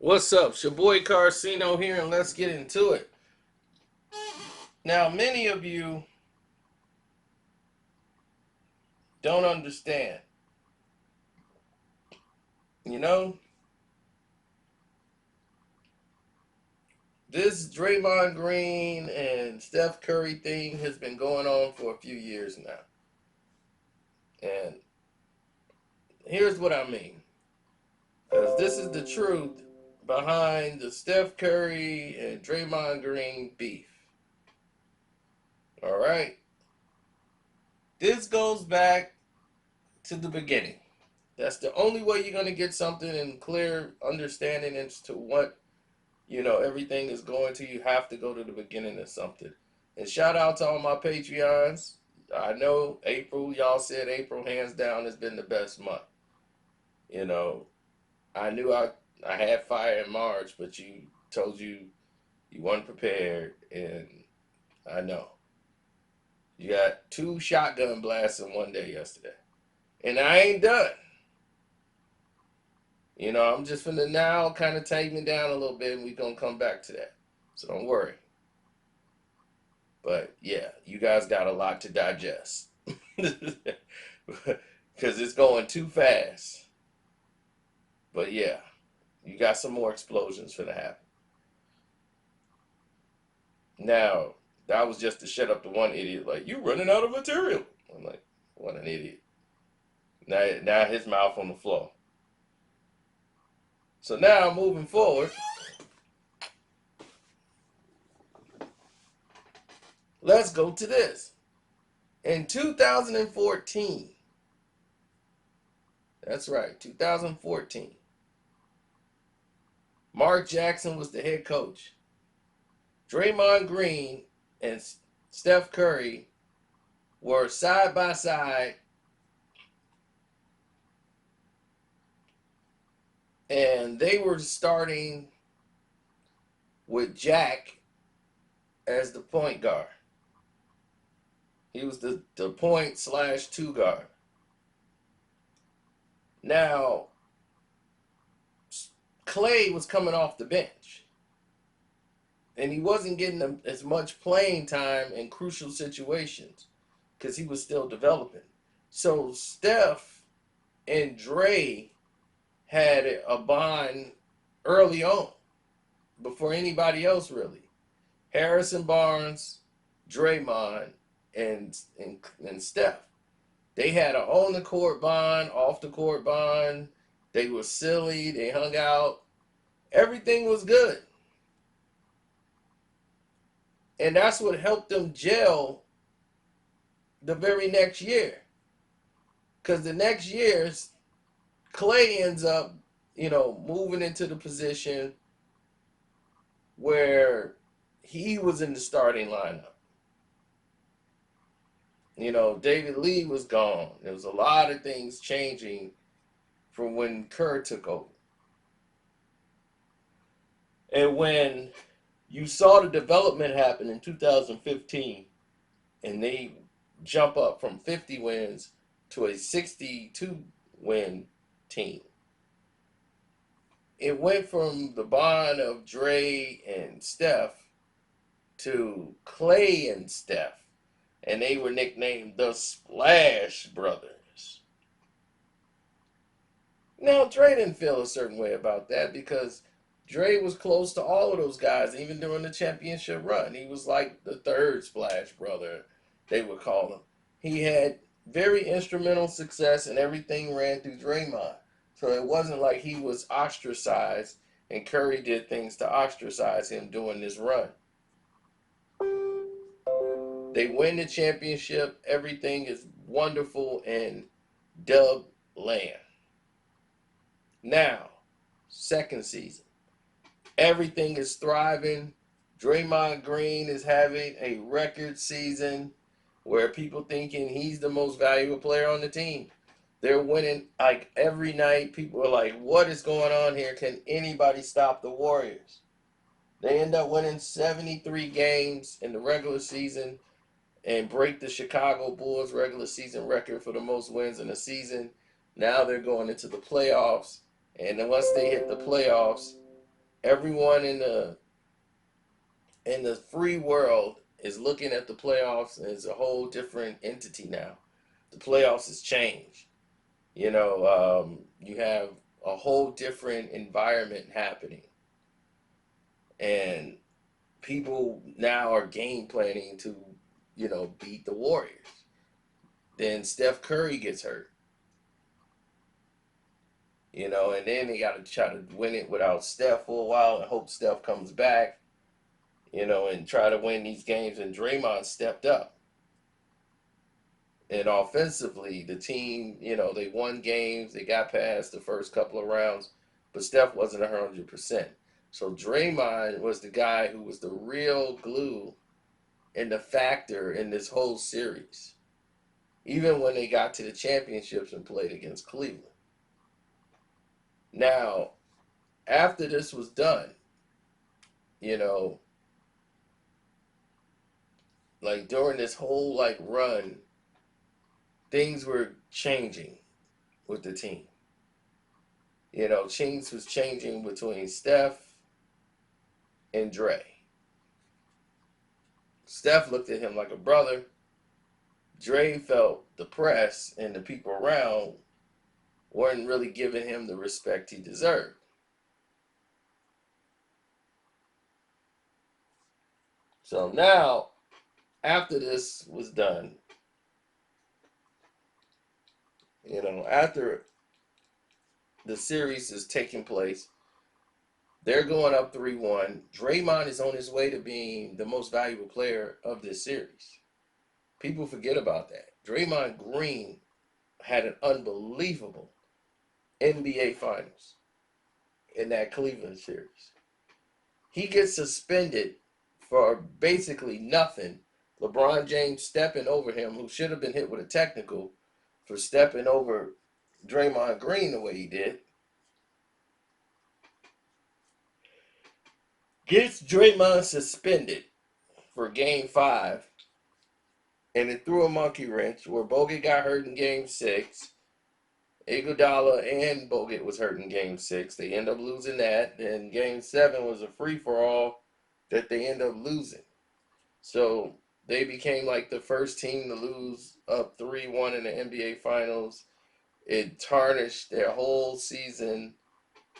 What's up? It's your boy Carcino here, and let's get into it. Now, many of you don't understand. You know, this Draymond Green and Steph Curry thing has been going on for a few years now. And here's what I mean. Because this is the truth behind the Steph Curry and Draymond Green beef. All right? This goes back to the beginning. That's the only way you're going to get something in clear understanding as to what, everything is going to. You have to go to the beginning of something. And shout out to all my Patreons. I know April, y'all said April hands down has been the best month. You know, I knew I had fire in March, but you told you weren't prepared, and I know. You got 2 shotgun blasts in one day yesterday. And I ain't done. I'm just finna now kind of take me down a little bit, and we're going to come back to that. So don't worry. But yeah, you guys got a lot to digest. Because it's going too fast. But yeah, you got some more explosions finna happen. Now, that was just to shut up the one idiot, like, you running out of material. I'm like, what an idiot. Now his mouth on the floor. So now, moving forward, let's go to this. In 2014, that's right, 2014, Mark Jackson was the head coach. Draymond Green and Steph Curry were side by side, and they were starting with Jack as the point guard. He was the point / 2 guard. Now, Clay was coming off the bench, and he wasn't getting as much playing time in crucial situations because he was still developing. So Steph and Dre had a bond early on, before anybody else really. Harrison Barnes, Draymond, and Steph. They had an on the court bond, off the court bond. They were silly. They hung out. Everything was good. And that's what helped them gel the very next year. Because the next year, Clay ends up, moving into the position where he was in the starting lineup. David Lee was gone. There was a lot of things changing from when Kerr took over. And when you saw the development happen in 2015, and they jump up from 50 wins to a 62 win team, it went from the bond of Dre and Steph to Clay and Steph. And they were nicknamed the Splash Brothers. Now, Dre didn't feel a certain way about that because Dre was close to all of those guys, even during the championship run. He was like the third Splash Brother, they would call him. He had very instrumental success, and everything ran through Draymond. So it wasn't like he was ostracized, and Curry did things to ostracize him during this run. They win the championship. Everything is wonderful in Dub land. Now, second season. Everything is thriving. Draymond Green is having a record season where people thinking he's the most valuable player on the team. They're winning like every night. People are like, what is going on here? Can anybody stop the Warriors? They end up winning 73 games in the regular season and break the Chicago Bulls regular season record for the most wins in a season. Now they're going into the playoffs. And then once they hit the playoffs, Everyone in the free world is looking at the playoffs as a whole different entity now. The playoffs has changed. You have a whole different environment happening, and people now are game planning to, beat the Warriors. Then Steph Curry gets hurt, and then they got to try to win it without Steph for a while and hope Steph comes back, and try to win these games. And Draymond stepped up. And offensively, the team, they won games. They got past the first couple of rounds, but Steph wasn't 100%. So Draymond was the guy who was the real glue and the factor in this whole series, even when they got to the championships and played against Cleveland. Now, after this was done, you know, like during this whole run, things were changing with the team. Things was changing between Steph and Dre. Steph looked at him like a brother. Dre felt the press and the people around weren't really giving him the respect he deserved. So now, after this was done, after the series is taking place, they're going up 3-1. Draymond is on his way to being the most valuable player of this series. People forget about that. Draymond Green had an unbelievable NBA Finals in that Cleveland series. He gets suspended for basically nothing. LeBron James stepping over him, who should have been hit with a technical, for stepping over Draymond Green the way he did. Gets Draymond suspended for Game 5, and it threw a monkey wrench where Bogut got hurt in Game 6. Iguodala and Bogut was hurt in Game 6. They end up losing that. And Game 7 was a free-for-all that they end up losing. So they became like the first team to lose up 3-1 in the NBA Finals. It tarnished their whole season,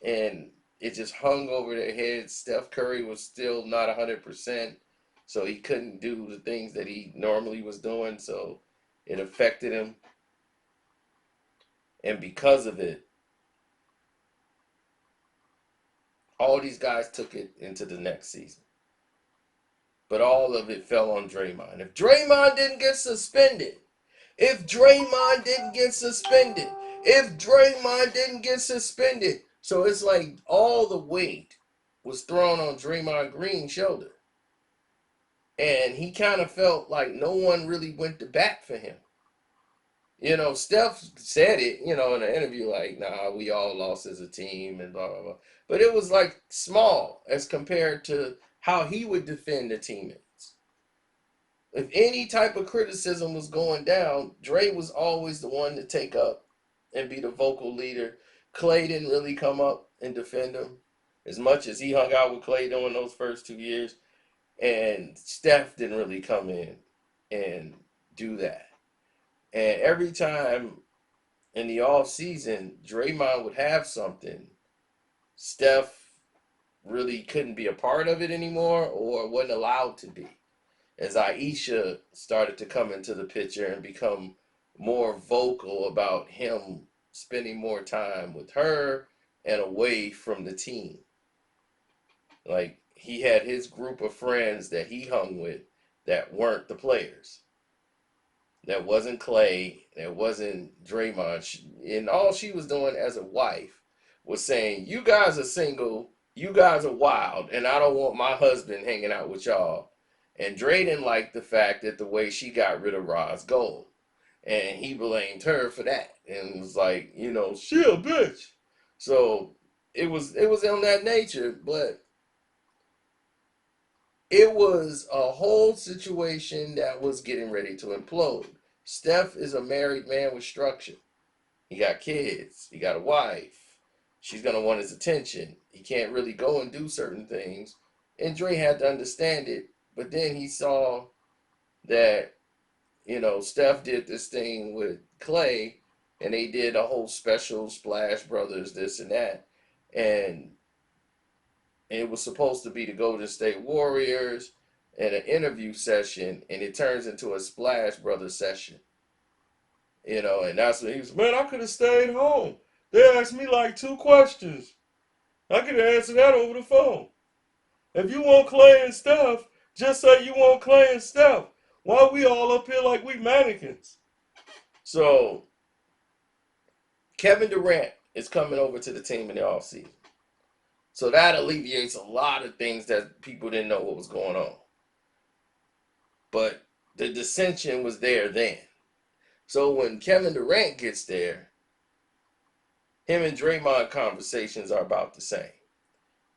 and it just hung over their heads. Steph Curry was still not 100%, so he couldn't do the things that he normally was doing, so it affected him. And because of it, all these guys took it into the next season. But all of it fell on Draymond. If Draymond didn't get suspended, if Draymond didn't get suspended, if Draymond didn't get suspended. So it's like all the weight was thrown on Draymond Green's shoulder. And he kind of felt like no one really went to bat for him. Steph said it, in an interview, like, nah, we all lost as a team and blah, blah, blah. But it was like small as compared to how he would defend the teammates. If any type of criticism was going down, Dre was always the one to take up and be the vocal leader. Clay didn't really come up and defend him as much as he hung out with Clay during those first 2 years. And Steph didn't really come in and do that. And every time in the off season, Draymond would have something, Steph really couldn't be a part of it anymore or wasn't allowed to be. As Aisha started to come into the picture and become more vocal about him spending more time with her and away from the team. Like, he had his group of friends that he hung with that weren't the players. That wasn't Clay. That wasn't Draymond. And all she was doing as a wife was saying, you guys are single, you guys are wild, and I don't want my husband hanging out with y'all. And Dre didn't like the fact that the way she got rid of Roz Gold. And he blamed her for that. And was like, she a bitch. So it was on that nature, but it was a whole situation that was getting ready to implode. Steph is a married man with structure. He got kids. He got a wife. She's going to want his attention. He can't really go and do certain things. And Dre had to understand it. But then he saw that, Steph did this thing with Clay, and they did a whole special Splash Brothers, this and that. And it was supposed to be the Golden State Warriors and an interview session, and it turns into a Splash Brothers session. And that's when he was, man, I could have stayed home. They asked me like 2 questions. I could have answered that over the phone. If you want Clay and Steph, just say you want Clay and Steph. Why we all up here like we mannequins? So Kevin Durant is coming over to the team in the offseason. So that alleviates a lot of things that people didn't know what was going on. But the dissension was there then. So when Kevin Durant gets there, him and Draymond conversations are about the same.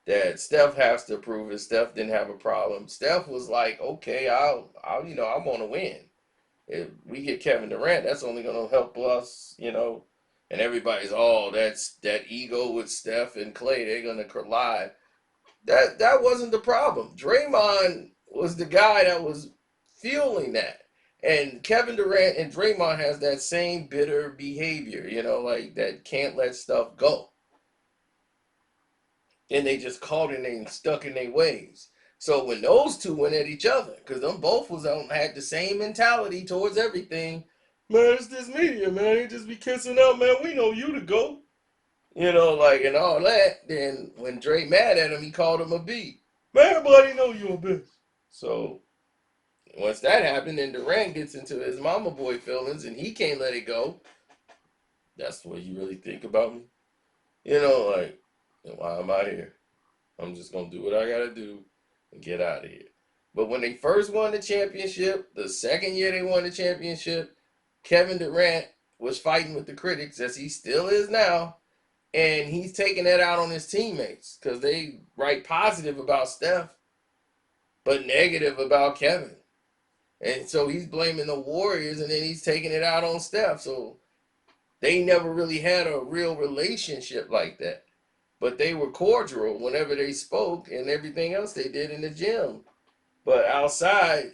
That Steph has to prove it. Steph didn't have a problem. Steph was like, okay, I want to win. If we get Kevin Durant, that's only going to help us, And everybody's, that's that ego with Steph and Clay. They're going to collide. That wasn't the problem. Draymond was the guy that was fueling that. And Kevin Durant and Draymond has that same bitter behavior, like that can't let stuff go. And they just caught it and stuck in their ways. So when those two went at each other, because them both had the same mentality towards everything, man, it's this media, man. They just be kissing up, man. We know you to go. And all that. Then when Dre mad at him, he called him a B. Man, everybody know you a bitch. So once that happened, then Durant gets into his mama boy feelings and he can't let it go. That's what you really think about me. Why am I here? I'm just going to do what I got to do and get out of here. But when they first won the championship, the second year they won the championship, Kevin Durant was fighting with the critics, as he still is now. And he's taking that out on his teammates because they write positive about Steph, but negative about Kevin. And so he's blaming the Warriors, and then he's taking it out on Steph. So they never really had a real relationship like that. But they were cordial whenever they spoke and everything else they did in the gym. But outside,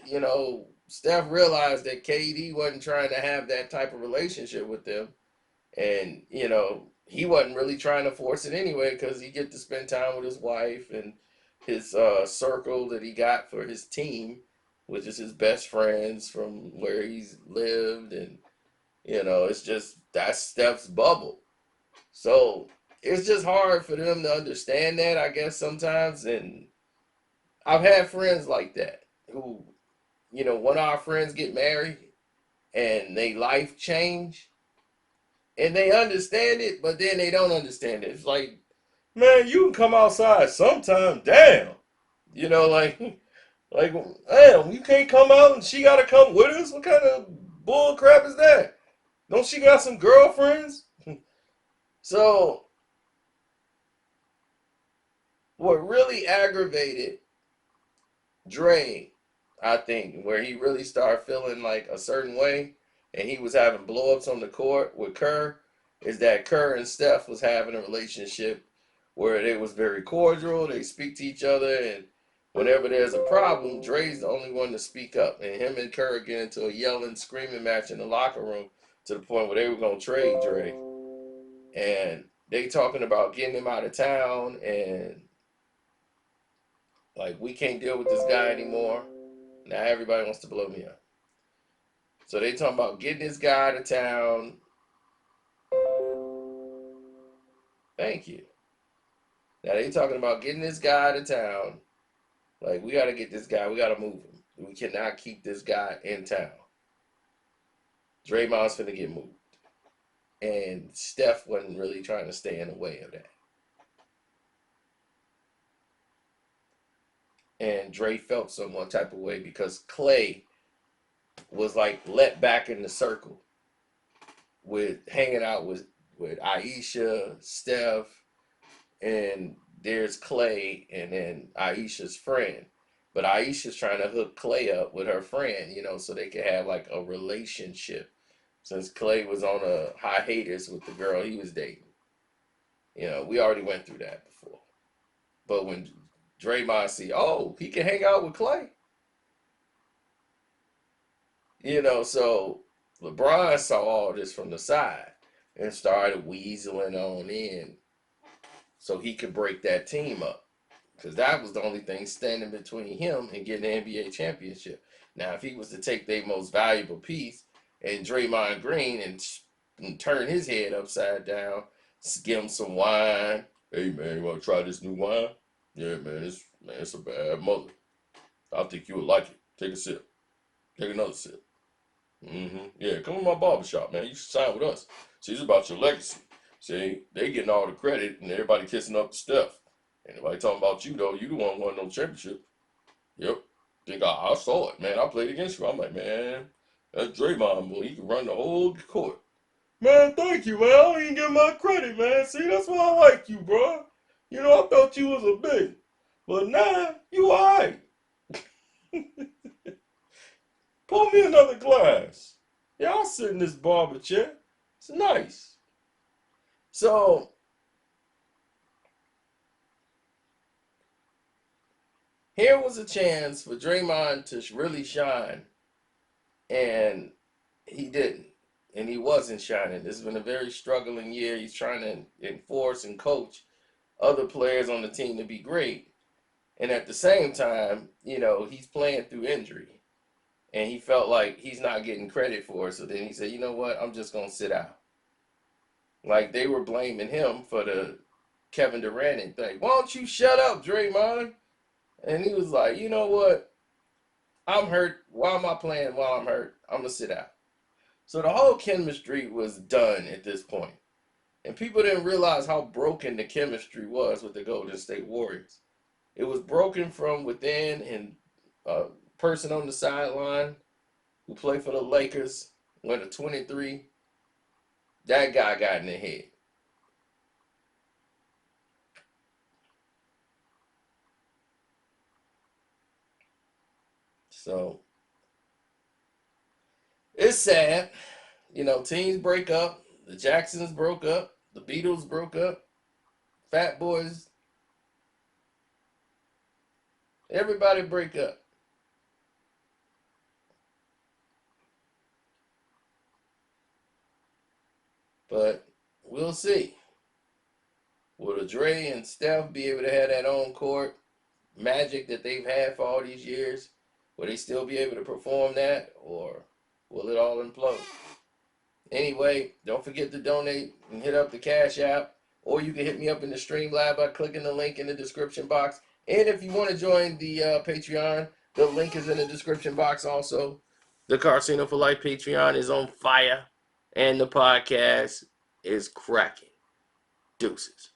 Steph realized that KD wasn't trying to have that type of relationship with them. And, he wasn't really trying to force it anyway because he get to spend time with his wife and his circle that he got for his team, which is his best friends from where he's lived. And, it's just, that's Steph's bubble. So it's just hard for them to understand that, I guess, sometimes. And I've had friends like that who, one of our friends get married and they life change and they understand it, but then they don't understand it. It's like, man, you can come outside sometime. Damn. Like, damn, you can't come out and she got to come with us? What kind of bull crap is that? Don't she got some girlfriends? So what really aggravated Dre, I think, where he really started feeling like a certain way and he was having blow-ups on the court with Kerr, is that Kerr and Steph was having a relationship where they was very cordial, they speak to each other, and whenever there's a problem, Dre's the only one to speak up. And him and Kerr get into a yelling, screaming match in the locker room to the point where they were going to trade Dre. And they talking about getting him out of town and like, we can't deal with this guy anymore. Now everybody wants to blow me up. So they talking about getting this guy out of town. Thank you. Now they talking about getting this guy out of town. Like, we got to get this guy. We got to move him. We cannot keep this guy in town. Draymond's finna get moved. And Steph wasn't really trying to stay in the way of that. And Dre felt some one type of way because Clay was like let back in the circle with hanging out with Aisha, Steph, and there's Clay and then Aisha's friend. But Aisha's trying to hook Clay up with her friend, so they could have like a relationship. Since Clay was on a hiatus with the girl he was dating. We already went through that before. But when Draymond see, oh, he can hang out with Clay, so LeBron saw all this from the side and started weaseling on in so he could break that team up. Because that was the only thing standing between him and getting the NBA championship. Now, if he was to take their most valuable piece and Draymond Green and turn his head upside down, give him some wine. Hey, man, you want to try this new wine? Yeah, man, it's a bad mother. I think you would like it. Take a sip. Take another sip. Yeah, come to my barbershop, man. You should sign with us. See, it's about your legacy. See, they getting all the credit and everybody kissing up to Steph. Ain't nobody talking about you, though. You the one who won no championship. Yep. Think I saw it, man. I played against you. I'm like, man, that's Draymond, boy. He can run the whole court. Man, thank you, man. I don't even get my credit, man. See, that's why I like you, bro. I thought you was a big. But now, you alright. Pour me another glass. Yeah, I'll sit in this barber chair. It's nice. So, here was a chance for Draymond to really shine, and he didn't. And he wasn't shining. This has been a very struggling year. He's trying to enforce and coach other players on the team to be great. And at the same time, he's playing through injury. And he felt like he's not getting credit for it. So then he said, you know what? I'm just going to sit out. Like they were blaming him for the Kevin Durant thing. Why don't you shut up, Draymond? And he was like, you know what? I'm hurt. Why am I playing while I'm hurt? I'm going to sit out. So the whole chemistry was done at this point. And people didn't realize how broken the chemistry was with the Golden State Warriors. It was broken from within, and a person on the sideline who played for the Lakers went to 23. That guy got in the head. So it's sad. Teams break up. The Jacksons broke up. The Beatles broke up. Fat Boys. Everybody break up. But we'll see. Will Dre and Steph be able to have that on court magic that they've had for all these years? Will they still be able to perform that, or will it all implode? Anyway, don't forget to donate and hit up the Cash App, or you can hit me up in the stream live by clicking the link in the description box. And if you want to join the Patreon, the link is in the description box also. The Casino for Life Patreon is on fire, and the podcast is cracking. Deuces.